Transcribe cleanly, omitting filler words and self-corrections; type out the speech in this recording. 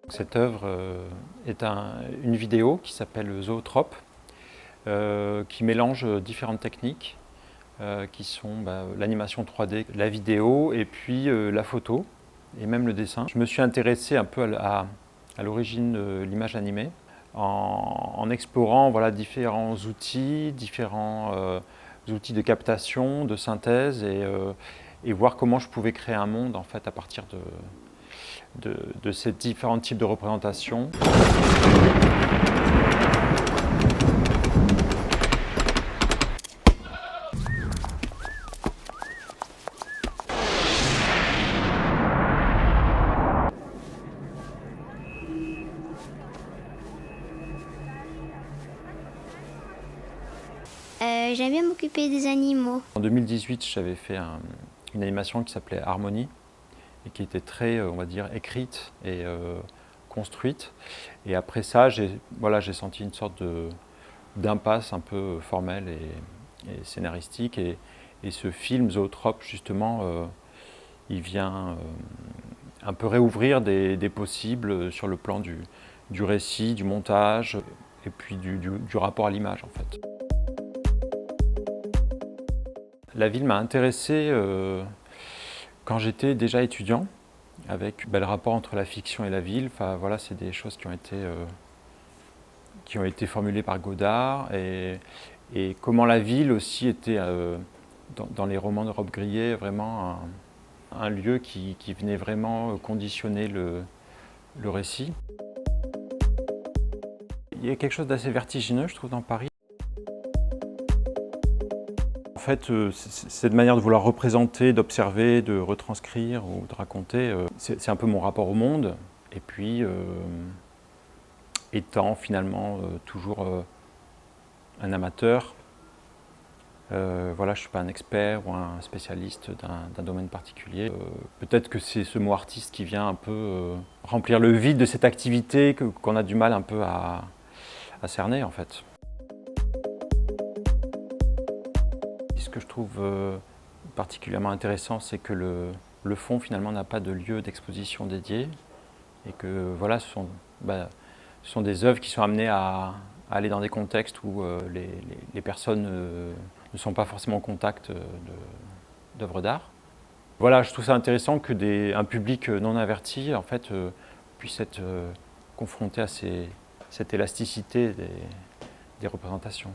Cette œuvre est une vidéo qui s'appelle Zootrope, qui mélange différentes techniques qui sont l'animation 3D, la vidéo et puis la photo et même le dessin. Je me suis intéressé un peu à l'origine de l'image animée en explorant différents outils de captation, de synthèse et voir comment je pouvais créer un monde en fait à partir de ces différents types de représentations. J'aime bien m'occuper des animaux. En 2018, j'avais fait une animation qui s'appelait Harmonie et qui était très, on va dire, écrite et construite. Et après ça, j'ai senti une sorte d'impasse un peu formelle et scénaristique. Et ce film, Zootrope, justement, il vient un peu réouvrir des possibles sur le plan du récit, du montage et puis du rapport à l'image, en fait. La ville m'a intéressé quand j'étais déjà étudiant, avec le rapport entre la fiction et la ville. Enfin, voilà, c'est des choses qui ont été formulées par Godard et comment la ville aussi était, dans les romans de Rob Grillet, vraiment un lieu qui venait vraiment conditionner le récit. Il y a quelque chose d'assez vertigineux, je trouve, dans Paris. En fait, cette manière de vouloir représenter, d'observer, de retranscrire ou de raconter, c'est un peu mon rapport au monde. Et puis, étant finalement toujours un amateur, voilà, je ne suis pas un expert ou un spécialiste d'un domaine particulier. Peut-être que c'est ce mot artiste qui vient un peu remplir le vide de cette activité qu'on a du mal un peu à cerner en fait. Ce que je trouve particulièrement intéressant, c'est que le fond finalement n'a pas de lieu d'exposition dédié et que voilà, ce sont des œuvres qui sont amenées à aller dans des contextes où les personnes ne sont pas forcément en contact d'œuvres d'art. Voilà, je trouve ça intéressant que un public non averti en fait, puisse être confronté à cette élasticité des représentations.